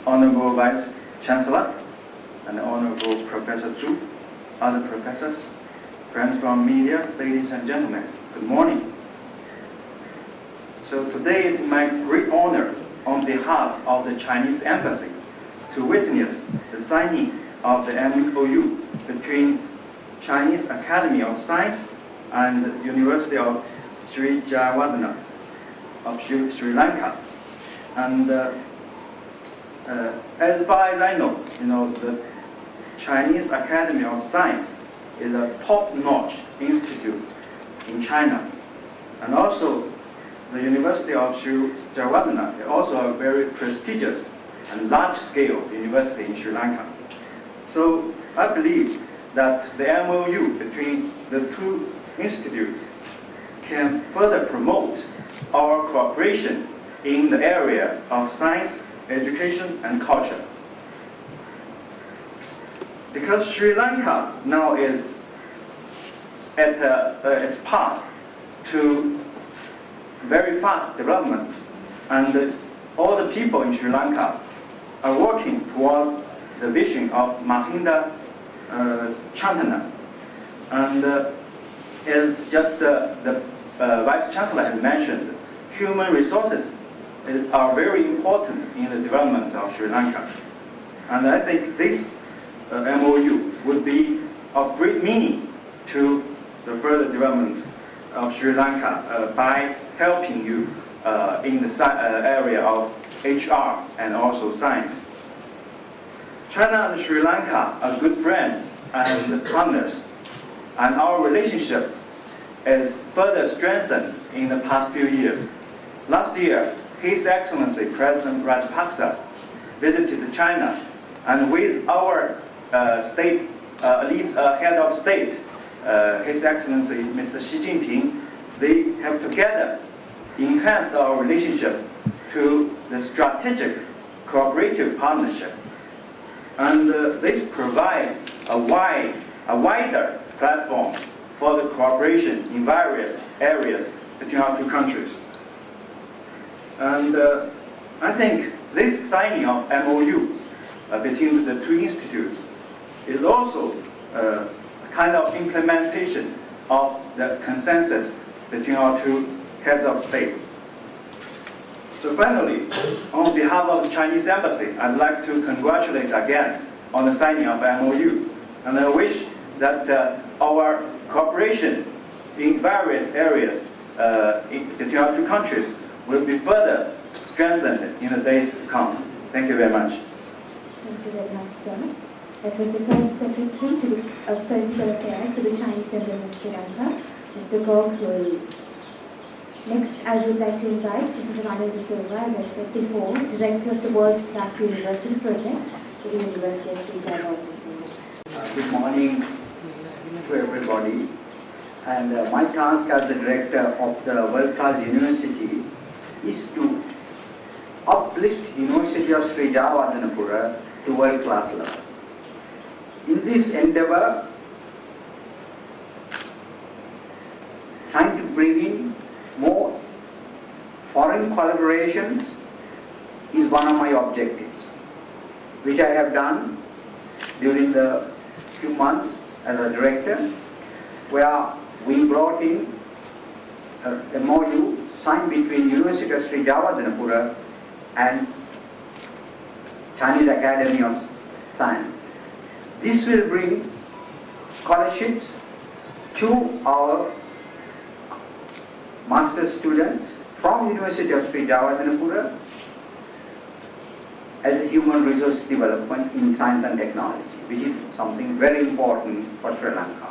Honorable Vice Chancellor, and Honorable Professor Zhu, other professors, friends from media, ladies and gentlemen, good morning. So today it's my great honor on behalf of the Chinese Embassy to witness the signing of the MOU between Chinese Academy of Science and the University of Sri Jayawardena of Sri Lanka. And as far as I know, the Chinese Academy of Science is a top-notch institute in China. And also, the University of Sri Jayawardena is also a very prestigious and large-scale university in Sri Lanka. So I believe that the MOU between the two institutes can further promote our cooperation in the area of science, education, and culture. Because Sri Lanka now is at its path to very fast development, and all the people in Sri Lanka are working towards the vision of Mahinda Chantana. And as just the Vice Chancellor had mentioned, human resources are very important in the development of Sri Lanka. And I think this MOU would be of great meaning to the further development of Sri Lanka by helping you in the area of HR and also science. China and Sri Lanka are good friends and partners, and our relationship is further strengthened in the past few years. Last year, His Excellency President Rajapaksa visited China, and with our head of state, His Excellency Mr. Xi Jinping, they have together enhanced our relationship to the strategic cooperative partnership. And this provides a wider platform for the cooperation in various areas between our two countries. And I think this signing of MOU between the two institutes is also a kind of implementation of the consensus between our two heads of states. So finally, on behalf of the Chinese Embassy, I'd like to congratulate again on the signing of MOU. And I wish that our cooperation in various areas between our two countries will be further strengthened in the days to come. Thank you very much. Thank you very much, sir. That was the Third Secretary of Political Affairs to the Chinese Embassy in Sri Lanka, Mr. Gok Hui. Next, I would like to invite Professor Anil De Silva, as I said before, Director of the World Class University Project at the University of Sri Jayawardena. Good morning to everybody. And my task as the Director of the World Class University is to uplift University of Sri Jayawardena to world class level. In this endeavor, trying to bring in more foreign collaborations is one of my objectives, which I have done during the few months as a director, where we brought in a MOU signed between University of Sri Jayawardena and Chinese Academy of Science. This will bring scholarships to our master students from University of Sri Jayawardena as a human resource development in science and technology, which is something very important for Sri Lanka.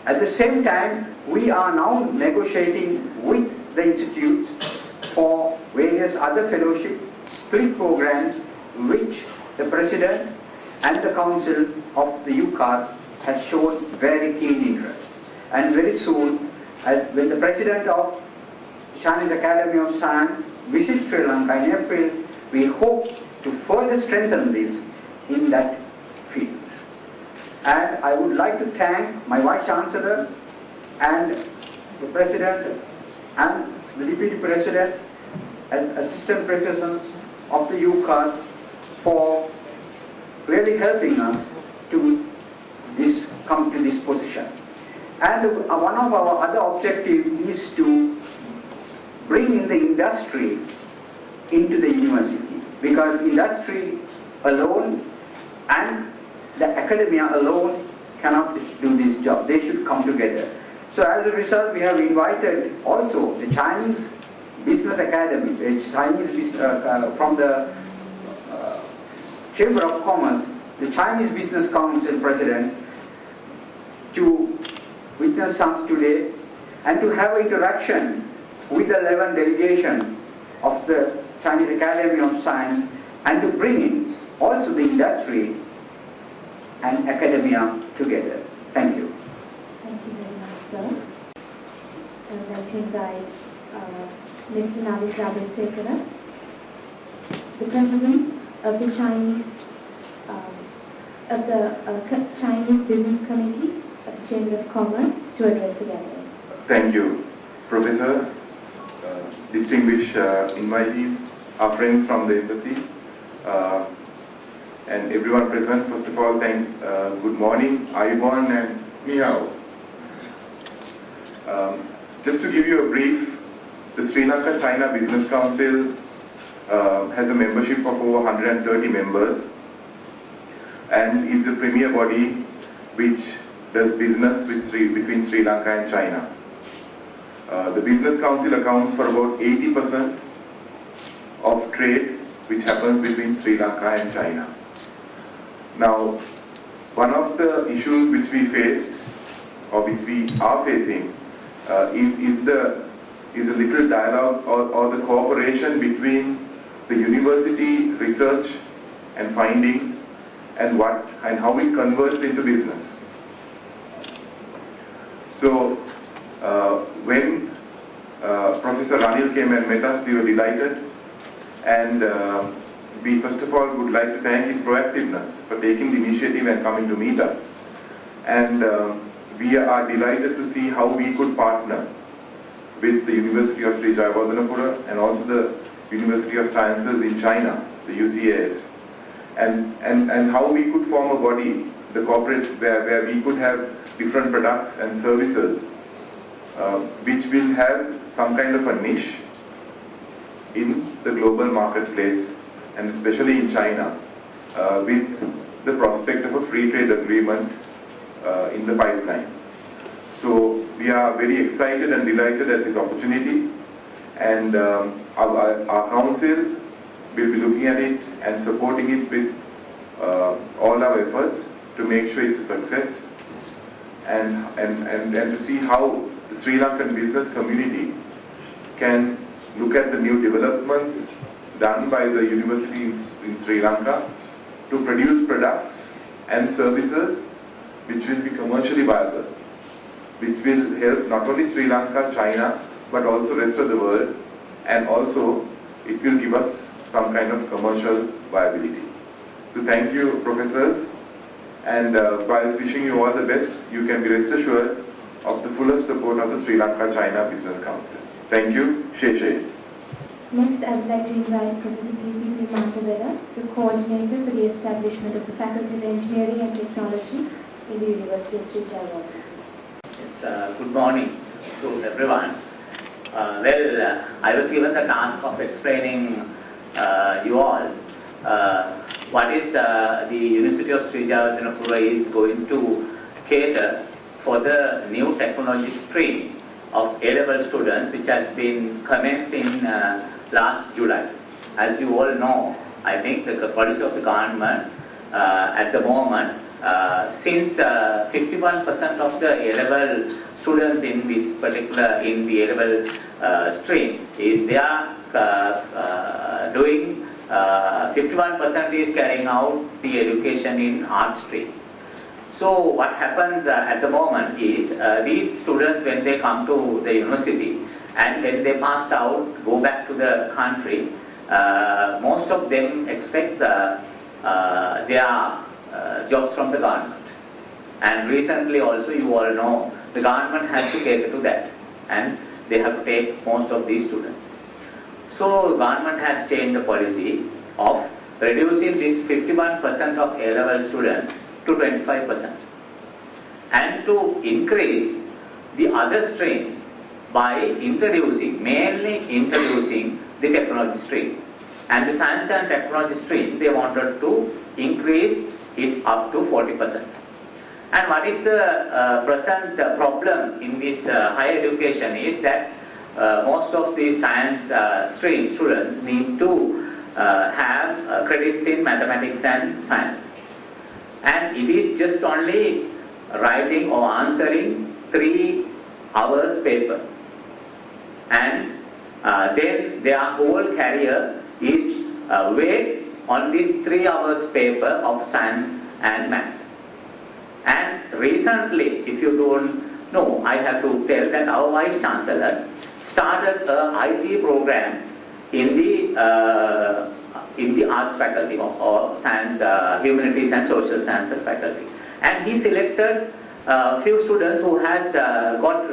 At the same time, we are now negotiating with the institutes for various other fellowship split programs, which the President and the Council of the UCAS has shown very keen interest. And very soon, when the President of Chinese Academy of Science visits Sri Lanka in April, we hope to further strengthen this in that field. And I would like to thank my Vice Chancellor and the President and the Deputy President and Assistant Professors of the UCAS for really helping us to come to this position. And one of our other objectives is to bring in the industry into the university, because industry alone and the academia alone cannot do this job. They should come together. So as a result, we have invited also the Chinese Business Academy, from the Chamber of Commerce, the Chinese Business Council President, to witness us today and to have interaction with the 11 delegation of the Chinese Academy of Science, and to bring in also the industry and academia together. Thank you. Thank you very much, sir. I would like to invite Mr. Navid Jabesekara, the President of the Chinese Business Committee of the Chamber of Commerce, to address the gathering. Thank you, Professor, distinguished invitees, our friends from the embassy, and everyone present. First of all, good morning, Ayubon and Miao. Just to give you a brief, the Sri Lanka China Business Council has a membership of over 130 members and is the premier body which does business between Sri Lanka and China. The Business Council accounts for about 80% of trade which happens between Sri Lanka and China. Now, one of the issues which we faced, or which we are facing, is a little dialogue or the cooperation between the university research and findings and how it converts into business. So when Professor Ranil came and met us, we were delighted, and we first of all would like to thank his proactiveness for taking the initiative and coming to meet us. And we are delighted to see how we could partner with the University of Sri Jayawardhanapura and also the University of Sciences in China, the UCAS, and how we could form a body, the corporates, where we could have different products and services which will have some kind of a niche in the global marketplace, and especially in China, with the prospect of a free trade agreement in the pipeline. So we are very excited and delighted at this opportunity, and our council will be looking at it and supporting it with all our efforts to make sure it's a success, and to see how the Sri Lankan business community can look at the new developments done by the university in Sri Lanka to produce products and services which will be commercially viable, which will help not only Sri Lanka, China, but also rest of the world, and also it will give us some kind of commercial viability. So thank you, professors, and whilst wishing you all the best, you can be rest assured of the fullest support of the Sri Lanka China Business Council. Thank you. Sheshe. Next, I would like to invite Professor P.C.P. Mantavera, the coordinator for the establishment of the Faculty of Engineering and Technology in the University of Sri Jayawardhanapura. Yes, good morning to everyone. I was given the task of explaining you all what is the University of Sri Jayawardhanapura is going to cater for the new technology stream of A-level students, which has been commenced in last July. As you all know, I think the policy of the government at the moment, since 51% of the A-level students in this particular, in the A-level stream, is they are doing 51% is carrying out the education in art stream. So what happens at the moment is these students, when they come to the university and when they passed out, go back to the country, most of them expect their jobs from the government. And recently also, you all know, the government has to cater to that, and they have to take most of these students. So government has changed the policy, of reducing this 51% of A-level students to 25%, and to increase the other streams by mainly introducing the technology stream. And the science and technology stream, they wanted to increase it up to 40%. And what is the present problem in this higher education is that most of the science stream students need to have credits in mathematics and science. And it is just only writing or answering 3 hours paper. And then their whole career is weighed on this 3 hours paper of science and maths. And recently, if you don't know, I have to tell that our Vice Chancellor started an IT program in the arts faculty or science, humanities and social sciences faculty. And he selected a few students who has got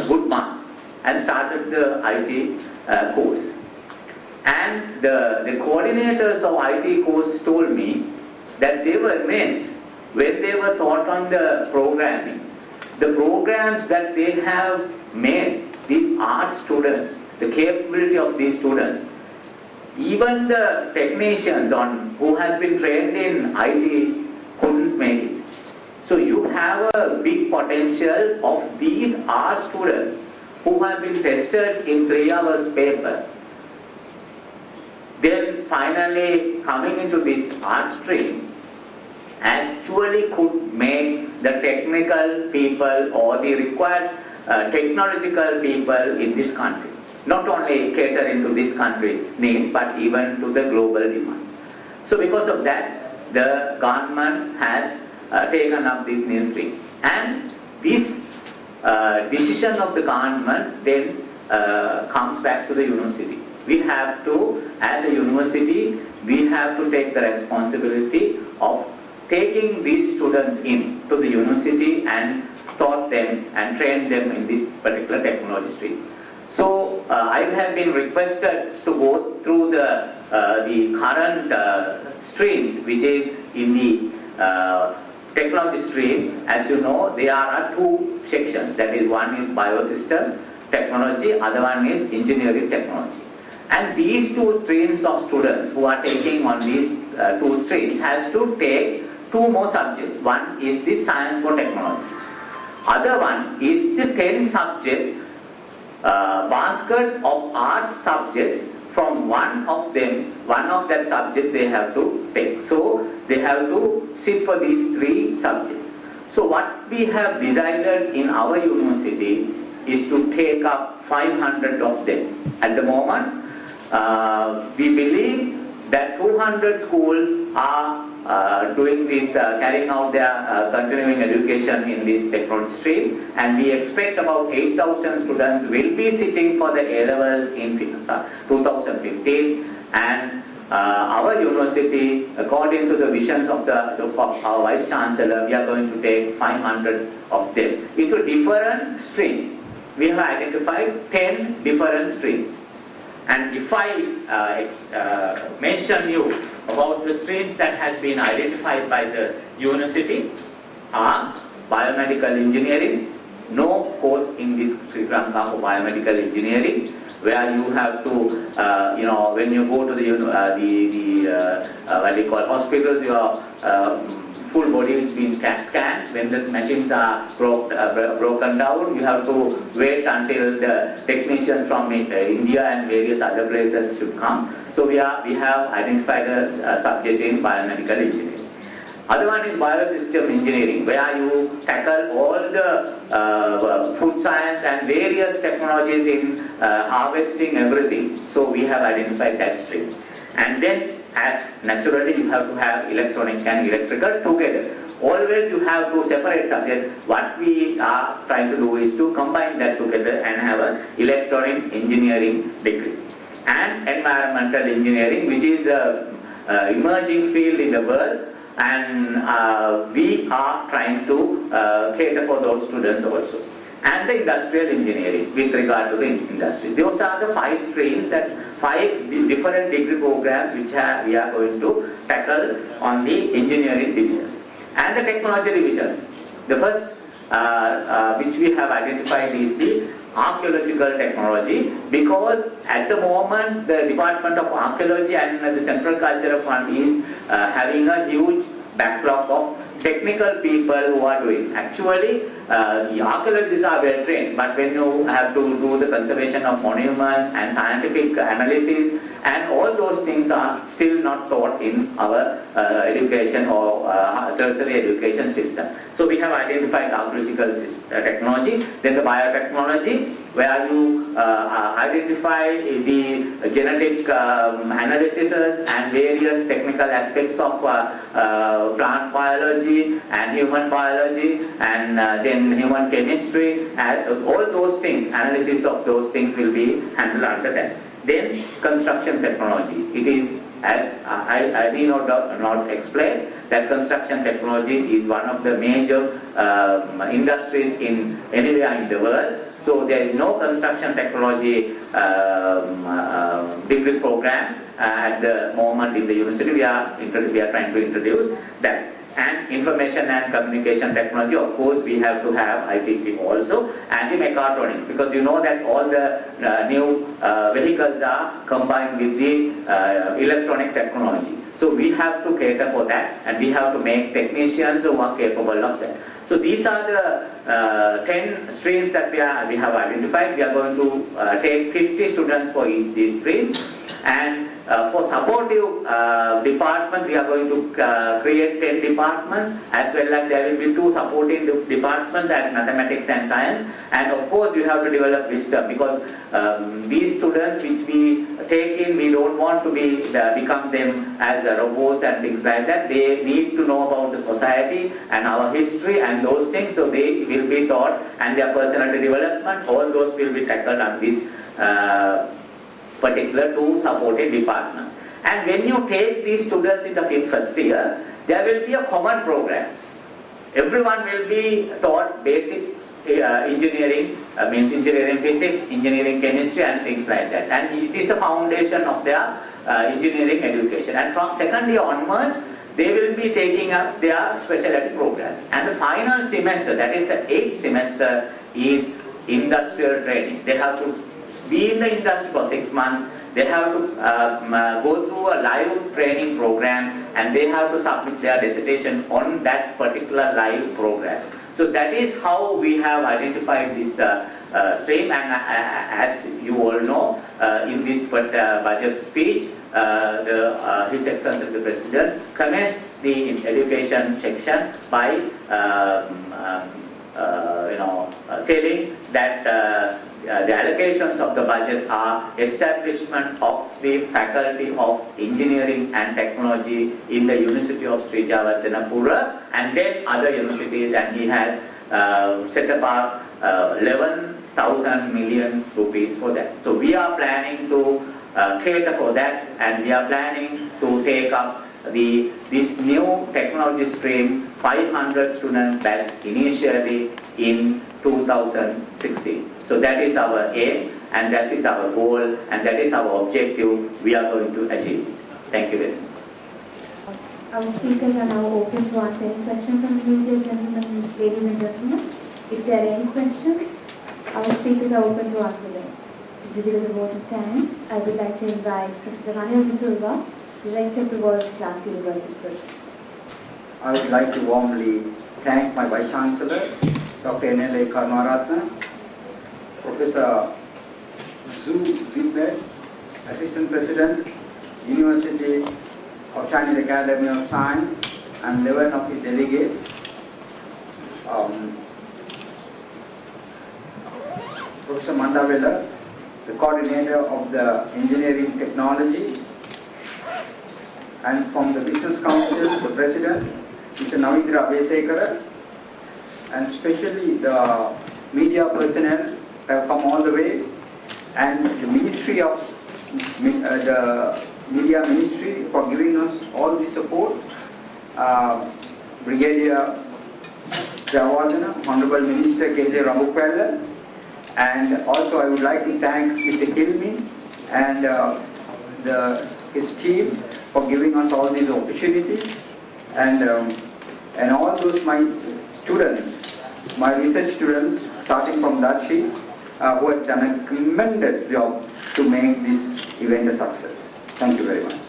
good marks and started the IT course. And the coordinators of IT course told me that they were amazed when they were taught on the programming. The programs that they have made, these art students, the capability of these students, even the technicians who has been trained in IT couldn't make it. So you have a big potential of these art students who have been tested in 3 hours paper. Then finally coming into this art stream actually could make the technical people or the required technological people in this country. Not only cater into this country needs, but even to the global demand. So because of that, the government has taken up this new stream. And this decision of the government then comes back to the university. We have to, as a university, we have to take the responsibility of taking these students in to the university and taught them and trained them in this particular technology stream. So I have been requested to go through the current streams, which is in the technology stream. As you know, there are 2 sections. That is, one is biosystem technology, other one is engineering technology. And these 2 streams of students who are taking on these 2 streams has to take 2 more subjects. One is the science for technology. Other one is the 10 subject basket of art subjects. From one of that subject they have to take. So they have to sit for these 3 subjects. So what we have decided in our university is to take up 500 of them. At the moment, we believe that 200 schools are doing this, carrying out their continuing education in this technology stream, and we expect about 8,000 students will be sitting for the A-levels in 2015, and our university, according to the visions of our Vice Chancellor, we are going to take 500 of them into different streams. We have identified 10 different streams. And if I mention you about the streams that has been identified by the university are biomedical engineering, no course in this Sri Lanka for biomedical engineering, where you have to, when you go to the what they call hospitals, your full body is being scanned. When the machines are broken down, you have to wait until the technicians from India and various other places should come. So we have identified a subject in biomedical engineering. Other one is biosystem engineering, where you tackle all the food science and various technologies in harvesting everything. So we have identified that stream. And then, as naturally, you have to have electronic and electrical together. Always you have to separate subject. What we are trying to do is to combine that together and have an electronic engineering degree. And environmental engineering, which is an emerging field in the world, and we are trying to cater for those students also. and the industrial engineering with regard to the industry. Those are the 5 streams, that 5 different degree programs which we are going to tackle on the engineering division. And the technology division, the first which we have identified is the archaeological technology, because at the moment the Department of Archaeology and the Central Cultural Fund is having a huge backlog of technical people who are doing. Actually, the archaeologists are well trained, but when you have to do the conservation of monuments and scientific analysis, and all those things are still not taught in our education or tertiary education system. So we have identified archaeological technology, then the biotechnology, where you identify the genetic analysis and various technical aspects of plant biology and human biology, and then human chemistry, and all those things, analysis of those things will be handled under that. Then construction technology. It is, as I need not explain, that construction technology is one of the major industries in anywhere in the world. So there is no construction technology degree program at the moment in the university. We are trying to introduce that. And information and communication technology, of course, we have to have ICT also, and the mechatronics, because you know that all the new vehicles are combined with the electronic technology. So we have to cater for that, and we have to make technicians who are capable of that. So these are the 10 streams that we have identified. We are going to take 50 students for each these streams, and for supportive department, we are going to create 10 departments, as well as there will be 2 supporting departments as mathematics and science. And of course, you have to develop wisdom, because these students which we take in, we don't want to become them as robots and things like that. They need to know about the society and our history and those things, so they will be taught, and their personality development, all those will be tackled on this particular 2 supported departments. And when you take these students in the first year, there will be a common program. Everyone will be taught basics, engineering, means engineering physics, engineering chemistry, and things like that. And it is the foundation of their engineering education. And from second year onwards, they will be taking up their specialty programs. And the final semester, that is the 8th semester, is industrial training. They have to be in the industry for 6 months. They have to go through a live training program, and they have to submit their dissertation on that particular live program. So that is how we have identified this stream. And as you all know, in this budget speech, His Excellency the President commenced the education section by telling that the allocations of the budget are establishment of the Faculty of Engineering and Technology in the University of Sri Jawatanapura, and then other universities, and he has set apart 11,000 million rupees for that. So we are planning to cater for that, and we are planning to take up this new technology stream, 500 student batch initially in 2016. So that is our aim, and that is our goal, and that is our objective we are going to achieve. Thank you very much. Our speakers are now open to answer any question from the media, gentlemen, ladies and gentlemen. If there are any questions, our speakers are open to answer them. To deliver the vote of thanks, I would like to invite Professor Ranil De Silva, Director of the World Class University Project. I would like to warmly thank my Vice Chancellor, Dr. N.L.A. Karmaratna, Professor Zhu Zibet, Assistant President, University of Chinese Academy of Science, and 11 of his delegates, Professor Mandavela, the coordinator of the engineering technology, and from the Business Council, the President, Mr. Navindra Abesekara, and especially the media personnel have come all the way, and the Ministry of the Media Ministry for giving us all the support. Brigadier Jayawardena, Honorable Minister K.J. Rabukwella, and also I would like to thank Mr. Hilmi and his team for giving us all these opportunities, and all those my students, my research students, starting from Darshi, who has done a tremendous job to make this event a success. Thank you very much.